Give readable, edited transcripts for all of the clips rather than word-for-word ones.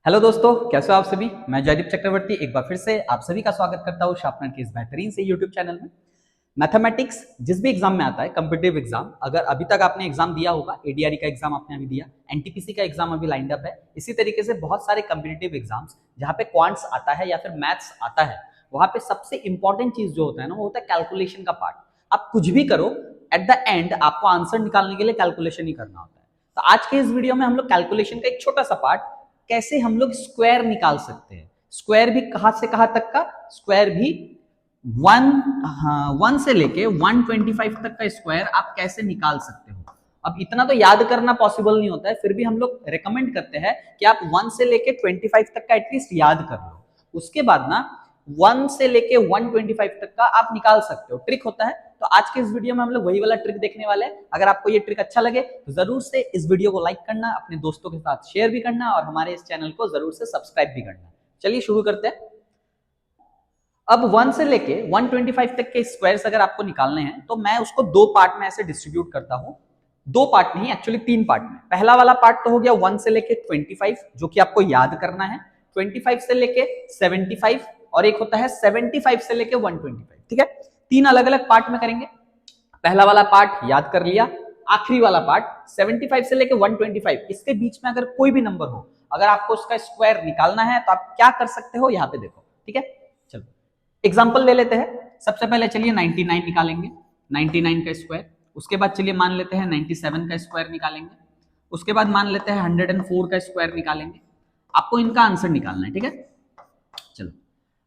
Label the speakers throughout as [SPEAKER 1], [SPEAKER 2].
[SPEAKER 1] Hello दोस्तों, कैसे हो आप सभी। मैं जयदीप चक्रवर्ती एक बार फिर से आप सभी का स्वागत करता हूँ शार्पनर के इस बेहतरीन से यूट्यूब चैनल में। मैथमेटिक्स जिस भी एग्जाम में आता है, कॉम्पिटिटिव एग्जाम, अगर अभी तक आपने एग्जाम दिया होगा, एडीआरई का एग्जाम आपने अभी दिया, एनटीपीसी का एग्जाम अभी लाइंड अप है, इसी तरीके से बहुत सारे कॉम्पिटिटिव एग्जाम्स जहाँ पे क्वांट्स आता है या फिर मैथ्स आता है, वहां पे सबसे इंपॉर्टेंट चीज जो होता है ना, वो होता है कैलकुलेशन का पार्ट। आप कुछ भी करो, एट द एंड आपको आंसर निकालने के लिए कैलकुलेशन ही करना होता है। तो आज के इस वीडियो में हम लोग कैलकुलेशन का एक छोटा सा पार्ट, कैसे हम लोग स्क्वायर निकाल सकते हैं। स्क्वायर भी कहां से कहां तक का, स्क्वायर भी वन, हाँ, 1 से लेके 125 तक का स्क्वायर आप कैसे निकाल सकते हो। अब इतना तो याद करना पॉसिबल नहीं होता है, फिर भी हम लोग रेकमेंड करते हैं कि आप 1 से लेके 25 तक का एटलीस्ट याद कर लो। उसके बाद ना 1 से लेके 125 तक का आप निकाल सकते हो। ट्रिक होता है। तो आज के इस वीडियो में हम लोग वही वाला ट्रिक देखने वाले हैं। अगर आपको ये ट्रिक अच्छा लगे तो जरूर से इस वीडियो को लाइक करना, अपने दोस्तों के साथ शेयर भी करना और हमारे इस चैनल को जरूर से सब्सक्राइब भी करना। चलिए शुरू करते हैं। अब 1 से लेके 125 तक के स्क्वायर्स अगर आपको निकालने हैं तो मैं उसको दो पार्ट में ऐसे डिस्ट्रीब्यूट करता हूं। दो पार्ट नहीं, एक्चुअली तीन पार्ट में। पहला वाला पार्ट तो हो गया 1 से लेके 25, जो कि आपको याद करना है। 25 से लेके 75 और एक होता है 75 से लेके 125। ठीक है, तीन अलग अलग पार्ट में करेंगे। पहला वाला पार्ट याद कर लिया। आखिरी वाला पार्ट 75 से लेके 125, इसके बीच में अगर कोई भी नंबर हो, अगर आपको उसका स्क्वायर निकालना है तो आप क्या कर सकते हो, यहां पे देखो। ठीक है, चलो एग्जाम्पल ले लेते हैं। सबसे पहले चलिए 99 निकालेंगे, 99 का स्क्वायर। उसके बाद चलिए मान लेते हैं 97 का स्क्वायर निकालेंगे। उसके बाद मान लेते हैं 104 का स्क्वायर निकालेंगे। आपको इनका आंसर निकालना है। ठीक है, चलो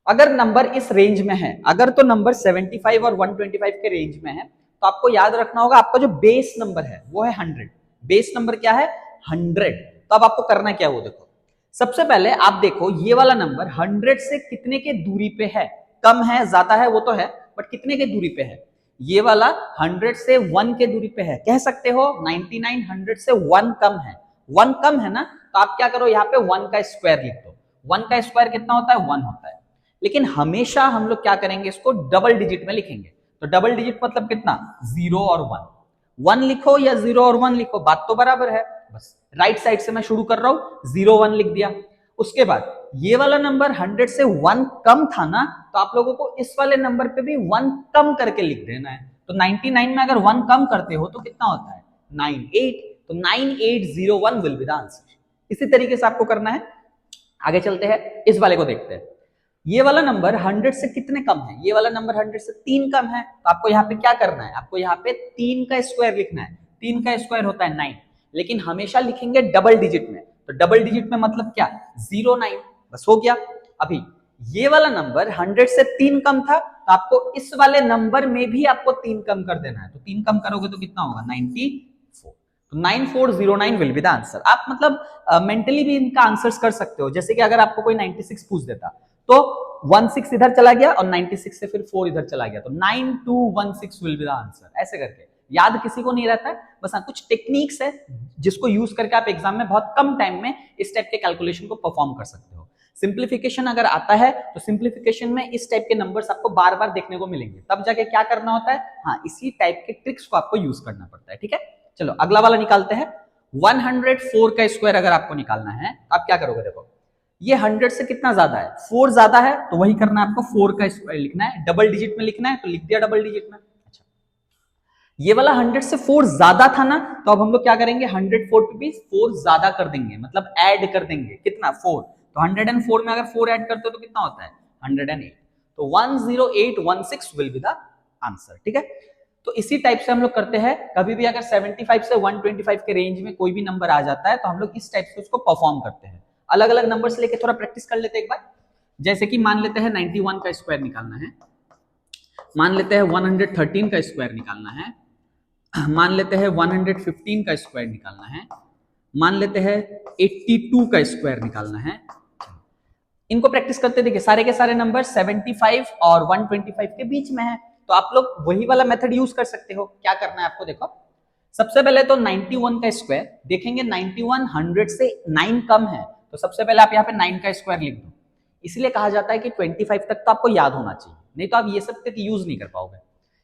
[SPEAKER 1] अगर नंबर इस रेंज में है, अगर तो नंबर 75 और 125 के रेंज में है, तो आपको याद रखना होगा आपका जो बेस नंबर है वो है 100। बेस नंबर क्या है, 100। तो अब आपको करना क्या है वो देखो। सबसे पहले आप देखो ये वाला नंबर 100 से कितने के दूरी पे है। कम है, ज्यादा है, वो तो है, बट कितने के दूरी पे है। ये वाला 100 से 1 के दूरी पे है। कह सकते हो 99 100 से 1 कम है। 1 कम है ना, तो आप क्या करो, यहाँ पे 1 का स्क्वायर लिख दो। 1 का स्क्वायर कितना होता है, 1 होता है। लेकिन हमेशा हम लोग क्या करेंगे, इसको डबल डिजिट में लिखेंगे। तो डबल डिजिट मतलब कितना, 0 और 1। 1 लिखो या 0 और 1 लिखो, बात तो बराबर है। बस राइट साइड से मैं शुरू कर रहा हूं, 0 1 लिख दिया। उसके बाद ये वाला नंबर 100 से 1 कम था ना, तो आप लोगों को इस वाले नंबर पे भी 1 कम करके लिख देना है। तो 99 में अगर 1 कम करते हो तो कितना होता है, 98। तो 9801 विल बी द आंसर। इसी तरीके से आपको करना है। आगे चलते हैं, इस वाले को देखते हैं। ये वाला नंबर 100 से कितने कम है, ये वाला नंबर 100 से 3 कम है। तो आपको यहाँ पे क्या करना है, आपको यहाँ पे 3 का स्क्वायर लिखना है। 3 का स्क्वायर होता है 9, लेकिन हमेशा लिखेंगे डबल डिजिट में। तो डबल डिजिट में मतलब क्या, 09। बस हो गया। अभी ये वाला नंबर 100 से 3 कम था, तो आपको इस वाले नंबर में भी आपको 3 कम कर देना है। तो 3 कम करोगे तो कितना होगा, 94। तो 9409 विल बी द आंसर। आप मतलब मेंटली भी इनका आंसर्स कर सकते हो। जैसे कि अगर आपको कोई 96 पूछ देता, तो 16 इधर चला गया और 96 से फिर 4 इधर चला गया, तो 9216 विल बी द आंसर। ऐसे करके याद किसी को नहीं रहता है। बस हाँ, कुछ टेक्निक्स है जिसको यूज करके आप एग्जाम में बहुत कम टाइम में इस टाइप के कैलकुलेशन को परफॉर्म कर सकते हो। सिंप्लीफिकेशन अगर आता है तो सिंप्लीफिकेशन में इस टाइप के नंबर्स आपको बार बार देखने को मिलेंगे, तब जाके क्या करना होता है, हाँ, इसी टाइप के ट्रिक्स को आपको यूज करना पड़ता है। ठीक है, चलो अगला वाला निकालते हैं। 104 का स्क्वायर अगर आपको निकालना है, आप क्या करोगे, देखो ये 100 से कितना ज्यादा है, 4 ज्यादा है, तो वही करना है आपको, 4 का स्क्वायर लिखना है। डबल डिजिट में लिखना है तो लिख दिया डबल डिजिट में। अच्छा, ये वाला 100 से 4 ज्यादा था ना, तो अब हम लोग क्या करेंगे, 104 पे भी 4 ज्यादा कर देंगे, मतलब ऐड कर देंगे। कितना, 4। तो 104 में अगर 4 ऐड करते हो तो कितना होता है, 108। तो 10816 विल बी द आंसर। ठीक है, तो इसी टाइप से हम लोग करते हैं। कभी भी अगर 75 से 125 के रेंज में कोई भी नंबर आ जाता है, तो हम लोग इस टाइप से उसको परफॉर्म करते हैं। अलग अलग नंबर से लेके थोड़ा प्रैक्टिस कर लेते हैं एक बार। जैसे कि मान लेते हैं 91 का स्क्वायर निकालना है, मान लेते हैं 113 का स्क्वायर निकालना है, मान लेते हैं 115 का स्क्वायर निकालना है, मान लेते हैं 82 का स्क्वायर निकालना है। इनको प्रैक्टिस करते देखिए, सारे के सारे नंबर 75 और 125 के बीच में है। तो आप लोग वही वाला मेथड यूज कर सकते हो। क्या करना है आपको, देखो सबसे पहले तो 91 का स्क्वायर देखेंगे। 91 100 से 9 कम है, तो सबसे पहले आप यहाँ पे 9 का स्क्वायर लिख दो। इसलिए कहा जाता है कि 25 तक तो आपको याद होना चाहिए, नहीं तो आप ये सब तक यूज नहीं कर पाओगे।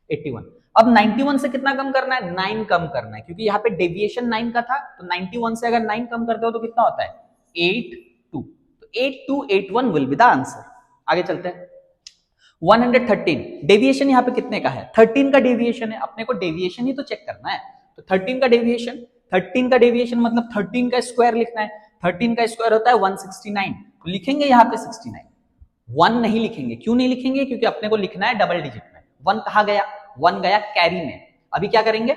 [SPEAKER 1] 81, अब 91 से कितना कम करना है, 9 कम करना है, क्योंकि यहाँ पे डेविएशन 9 का था। तो 91 से अगर 9 कम करते हो तो कितना होता है, 82। 8281 विल बी द आंसर। आगे चलते हैं। 113 डेविएशन यहाँ पे कितने का है? 13 का डेविएशन है, अपने को डेविएशन ही तो चेक करना है। तो 13 का डेविएशन मतलब 13 का स्क्वायर लिखना है। 13 का स्क्वायर होता है 169, तो लिखेंगे यहाँ पे 69। 1 नहीं लिखेंगे, क्यों नहीं लिखेंगे? क्योंकि अपने को लिखना है डबल डिजिट में। 1 कहाँ गया? 1 गया कैरी में। अभी क्या करेंगे?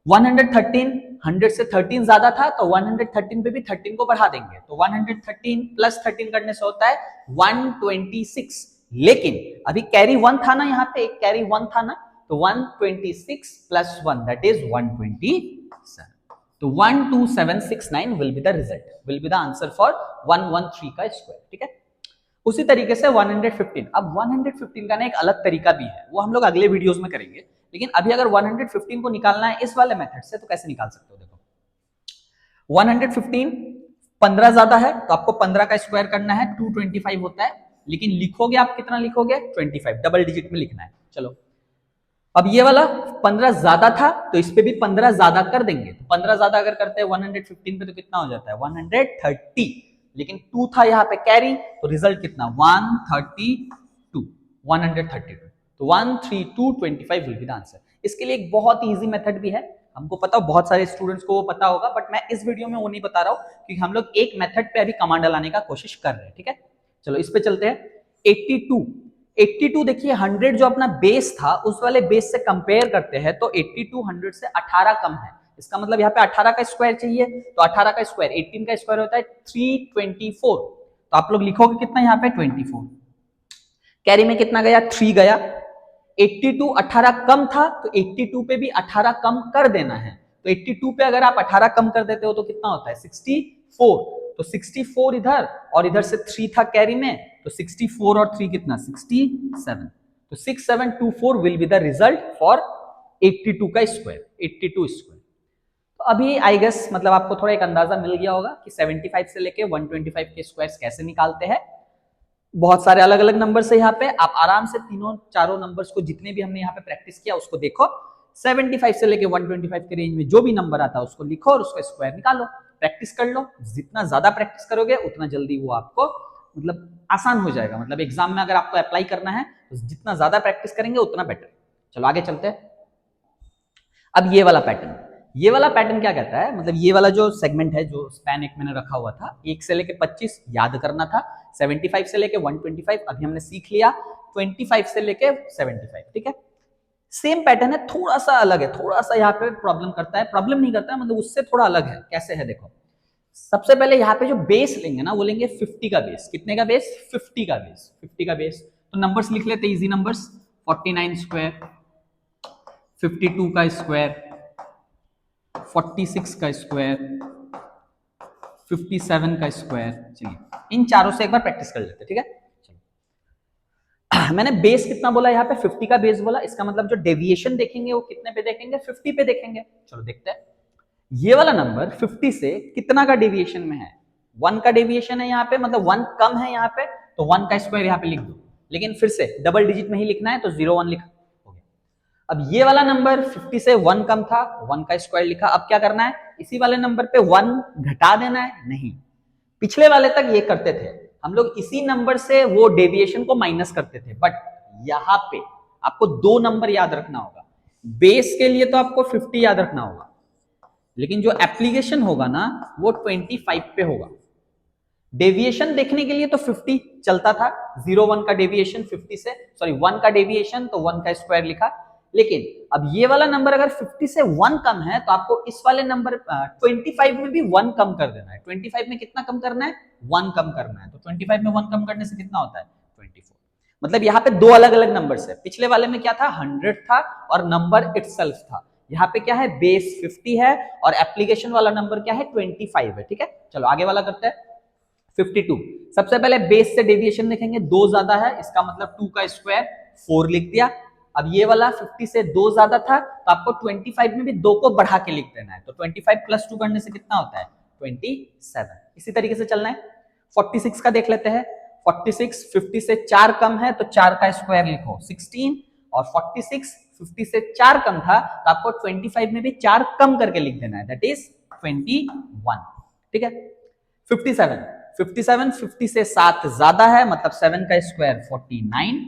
[SPEAKER 1] 113, 100 से 13 ज्यादा था तो 113 पे भी 13 को बढ़ा देंगे, तो 113 प्लस 13 करने से होता है 126। लेकिन अभी कैरी 1 था ना, यहाँ पे एक कैरी 1 था ना, तो 126 प्लस 1 दैट इज 127। तो 12769 will be the result, will be the answer for 113 का स्क्वायर। ठीक है, उसी तरीके से 115। अब 115 का ना एक अलग तरीका भी है, वो हम लोग अगले वीडियोस में करेंगे। लेकिन अभी अगर 115 को निकालना है इस वाले मेथड से, तो कैसे निकाल सकते हो? देखो 115 15 ज्यादा है तो आपको 15 का स्क्वायर करना है, 225 होता है। लेकिन लिखोगे आप कितना लिखोगे? 25, डबल डिजिट में लिखना है। चलो अब ये वाला 15 ज्यादा था तो इस पे भी 15 ज्यादा कर देंगे, तो 15 ज्यादा अगर करते हैं 115 पे तो कितना हो जाता है? 130। लेकिन 2 था यहाँ पे कैरी, तो रिजल्ट कितना? 132, 132। तो 13225 विल बी द आंसर। इसके लिए एक बहुत इजी मेथड भी है, हमको पता हो बहुत सारे स्टूडेंट्स को वो पता होगा, बट मैं इस वीडियो में वो नहीं बता रहा हूँ क्योंकि हम लोग एक मेथड पे अभी कमांड लाने का कोशिश कर रहे हैं। ठीक है, चलो इस पे चलते हैं। 82 देखिए 100 जो अपना बेस था उस वाले बेस से कंपेयर करते हैं तो 82 100 से 18 कम है। इसका मतलब यहाँ पे 18 का स्क्वायर चाहिए, तो 18 का स्क्वायर 18 का स्क्वायर होता है 324। तो आप लोग लिखोगे कितना यहाँ पे? 24। कैरी में कितना गया? 3 गया। 82 18 कम था तो 82 पे भी 18 कम कर देना है। तो 82 पे अगर आप 18 कम कर देते हो तो कितना होता है? 64। तो 64 इधर और इधर से 3 था कैरी में, तो 64 और 3 कितना? 67। तो 6724 will be the result for 82 का स्क्वायर, 82 स्क्वायर। तो अभी आई गेस मतलब आपको थोड़ा एक अंदाजा मिल गया होगा कि 75 से लेके 125 के स्क्वायर्स कैसे निकालते हैं। बहुत सारे अलग अलग नंबर है यहाँ पे, आप आराम से तीनों चारों नंबर्स को जितने भी हमने यहाँ पे प्रैक्टिस किया उसको देखो। 75 से लेके 125 के रेंज में जो भी नंबर आता है उसको लिखो और उसका स्क्वायर निकालो, प्रैक्टिस कर लो। जितना ज्यादा प्रैक्टिस करोगे उतना जल्दी वो आपको मतलब आसान हो जाएगा। मतलब एग्जाम में अगर आपको अप्लाई करना है तो जितना ज्यादा प्रैक्टिस करेंगे उतना बेटर। चलो आगे चलते हैं। अब ये वाला पैटर्न क्या कहता है? मतलब ये वाला जो सेगमेंट है, जो स्पैन एक मैंने रखा हुआ था, 1 से लेके 25 याद करना था, 75 से लेके 125 अभी हमने सीख लिया, 25 से लेके 75। ठीक है, सेम पैटर्न है, थोड़ा सा अलग है, थोड़ा सा यहाँ पे प्रॉब्लम करता है, प्रॉब्लम नहीं करता है मतलब उससे थोड़ा अलग है। कैसे है देखो, सबसे पहले यहाँ पे जो बेस लेंगे ना वो लेंगे 50 का बेस। कितने का बेस? 50 का बेस। 50 का बेस तो नंबर्स लिख लेते हैं, इजी नंबर्स। 49 स्क्वायर, 52 का स्क्वायर, 46 का स्क्वायर, 57 का स्क्वायर। चलिए इन चारों से एक बार प्रैक्टिस कर लेते हैं। ठीक है, चलो मैंने बेस कितना बोला यहाँ पे? 50 का बेस बोला। इसका मतलब जो डेविएशन देखेंगे वो कितने पे देखेंगे? 50 पे देखेंगे। चलो देखते हैं ये वाला नंबर 50 से कितना का डेविएशन में है? 1 का डेविएशन है यहाँ पे, मतलब 1 कम है यहाँ पे, तो 1 का स्क्वायर यहाँ पे लिख दो। लेकिन फिर से डबल डिजिट में ही लिखना है तो 01 लिखा। अब ये वाला नंबर 50 से 1 कम था, 1 का स्क्वायर लिखा। अब क्या करना है? इसी वाले नंबर पे 1 घटा देना है। नहीं, पिछले वाले तक ये करते थे हम लोग, इसी नंबर से वो डेविएशन को माइनस करते थे। बट यहाँ पे आपको 2 नंबर याद रखना होगा। बेस के लिए तो आपको 50 याद रखना होगा, लेकिन जो एप्लीकेशन होगा ना वो 25 पे होगा। डेविएशन देखने के लिए तो 50 चलता था, 01 का डेविएशन 50 से, सॉरी 1 का डेविएशन तो 1 का स्क्वायर लिखा। लेकिन अब ये वाला नंबर अगर 50 से 1 कम है तो आपको इस वाले नंबर 25 में भी 1 कम कर देना है। 25 में कितना कम करना है? 1 कम करना है। तो 25 में 1 कम करने से कितना होता है? 24। मतलब यहाँ पे 2 अलग अलग नंबर्स है। पिछले वाले में क्या था? 100 था और नंबर इटसेल्फ था। यहाँ पे क्या है? बेस 50 है और एप्लीकेशन वाला नंबर क्या है? 25 है। ठीक है, चलो आगे वाला करते हैं। 52 सबसे पहले बेस से डेविएशन देखेंगे, 2 ज्यादा है, इसका मतलब 2 का स्क्वायर 4 लिख दिया। अब ये वाला 50 से 2 ज्यादा था तो आपको 25 में भी 2 को बढ़ा के लिख देना है। तो 25 प्लस 2 करने से कितना होता है? 27। इसी तरीके से चलना है। 46 का देख लेते हैं। 46 50 से 4 कम है तो 4 का स्क्वायर लिखो 16, और 46 50 से 4 कम था तो आपको 25 में भी 4 कम करके लिख देना है, दैट इज 21। ठीक है, 57 57 50 से 7 ज्यादा है, मतलब 7 का स्क्वायर 49।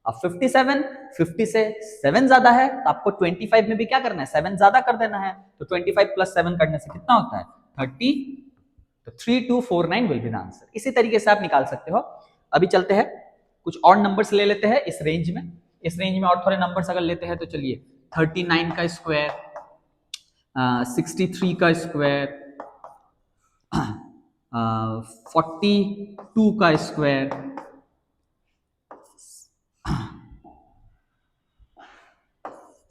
[SPEAKER 1] अब 57 50 से 7 ज्यादा है तो आपको 25 में भी क्या करना है, 7 ज्यादा कर देना है। तो 25 प्लस 7 करने से कितना होता है, 30। तो 3249 विल बी द आंसर। इसी तरीके से आप निकाल सकते हो। अभी चलते हैं, कुछ और नंबर्स ले लेते हैं इस रेंज में। इस रेंज में और थोड़े नंबर्स अगर लेते हैं तो चलिए, 39 का स्क्वायर, 63 का स्क्वायर, 42 का स्क्वायर,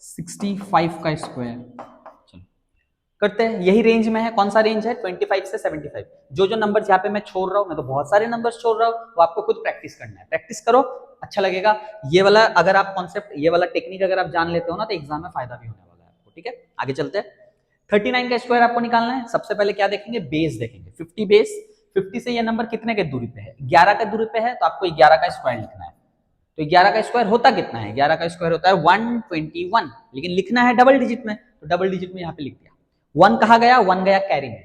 [SPEAKER 1] 65 का स्क्वायर। चलो करते हैं, यही रेंज में है। कौन सा रेंज है, 25 से 75। जो जो नंबर्स यहाँ पे मैं छोड़ रहा हूँ, मैं तो बहुत सारे नंबर्स छोड़ रहा हूँ, वो आपको खुद प्रैक्टिस करना है। प्रैक्टिस करो, अच्छा लगेगा। ये वाला अगर आप कॉन्सेप्ट, ये वाला टेक्निक अगर आप जान लेते हो ना, तो एग्जाम में फायदा भी होने वाला है आपको। ठीक है, आगे चलते हैं। 39 का स्क्वायर आपको निकालना है। सबसे पहले क्या देखेंगे, बेस देखेंगे। 50 बेस, 50 से ये नंबर कितने के दूरी पे है, 11 के दूरी पे है, तो आपको 11 का स्क्वायर लिखना है। तो 11 का स्क्वायर होता कितना है, 11 का स्क्वायर होता है 121, लेकिन लिखना है डबल डिजिट में, तो डबल डिजिट में यहाँ पे लिख दिया। 1 कहा गया, 1 गया कैरी में।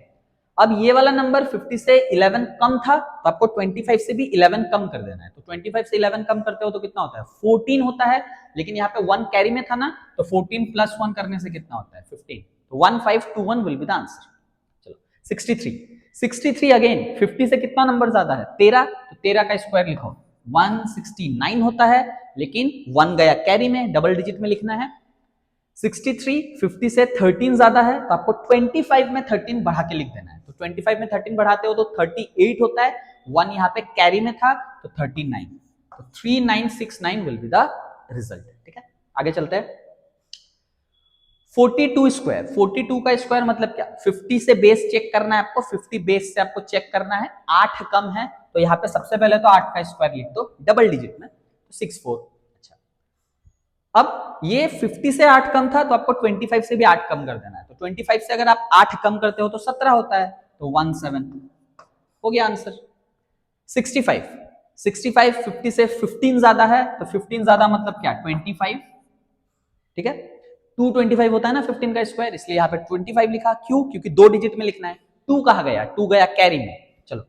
[SPEAKER 1] अब ये वाला नंबर 50 से 11 कम था, तो आपको 25 से भी 11 कम कर देना है। तो 25 से 11 कम करते हो तो कितना होता है, 14 होता है, लेकिन यहाँ पे 1 कैरी में था ना, तो 14 प्लस 1 करने से कितना होता है, 15। तो 1521 विल बी द आंसर। चलो 63 अगेन, 50 से कितना नंबर ज्यादा है, 13, तो 13 का स्क्वायर लिखो, 169 होता है, लेकिन 1 गया कैरी में, डबल डिजिट में लिखना है। 63 50 से 13 ज्यादा है, तो आपको 25 में 13 बढ़ा के लिख देना है। तो 25 में 13 बढ़ाते हो तो 38 होता है, 1 यहाँ पे कैरी में था, तो 39। तो 3969 विल बी द रिजल्ट। ठीक है, आगे चलते हैं। 42 स्क्वायर, 42 का स्क्वायर मतलब क्या, 50 से बेस चेक करना है आपको, 50 बेस से आपको चेक करना है, 8 कम है, तो यहाँ पे सबसे पहले तो 8 का स्क्वायर लिख दो डबल डिजिट में, तो 64। अच्छा, अब ये 50 से 8 कम था, तो आपको 25 से भी 8 कम कर देना है। तो 25 से अगर आप 8 कम करते हो तो 17 होता है, तो 17 हो गया आंसर। 65 50 से 15 ज्यादा है, तो 15 ज्यादा मतलब क्या, 25। ठीक है, 225 होता है ना 15 का स्क्वायर, इसलिए यहाँ पे 25 लिखा। क्यों, क्योंकि 2 डिजिट में लिखना है। 2 कहा गया, 2 गया कैरी में। चलो,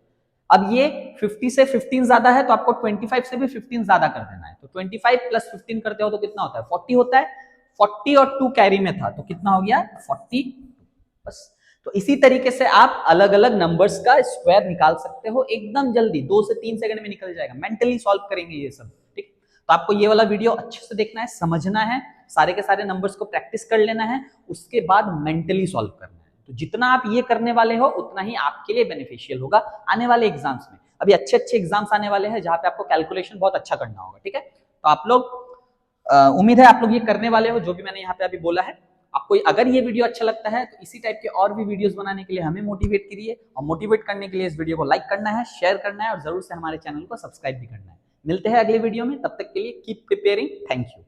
[SPEAKER 1] अब ये 50 से 15 ज्यादा है, तो आपको 25 से भी 15 ज्यादा कर देना है। तो 25 प्लस 15 करते हो तो कितना होता है, 40 होता है। 40 और 2 कैरी में था, तो कितना हो गया, 40। बस, तो इसी तरीके से आप अलग अलग नंबर्स का स्क्वायर निकाल सकते हो एकदम जल्दी, 2 से 3 सेकंड में निकल जाएगा। मेंटली सॉल्व करेंगे ये सब। ठीक, तो आपको ये वाला वीडियो अच्छे से देखना है, समझना है, सारे के सारे नंबर्स को प्रैक्टिस कर लेना है, उसके बाद मेंटली सॉल्व करना है। तो जितना आप ये करने वाले हो उतना ही आपके लिए बेनिफिशियल होगा आने वाले एग्जाम्स में। अभी अच्छे अच्छे एग्जाम्स आने वाले हैं जहां पे आपको कैलकुलेशन बहुत अच्छा करना होगा। ठीक है, तो आप लोग, उम्मीद है आप लोग ये करने वाले हो जो भी मैंने यहाँ पे अभी बोला है। आपको अगर ये वीडियो अच्छा लगता है तो इसी टाइप के और भी वीडियोस बनाने के लिए हमें मोटिवेट करिए, और मोटिवेट करने के लिए इस वीडियो को लाइक करना है, शेयर करना है, और जरूर से हमारे चैनल को सब्सक्राइब भी करना है। मिलते हैं अगले वीडियो में, तब तक के लिए कीप प्रिपेयरिंग। Thank you.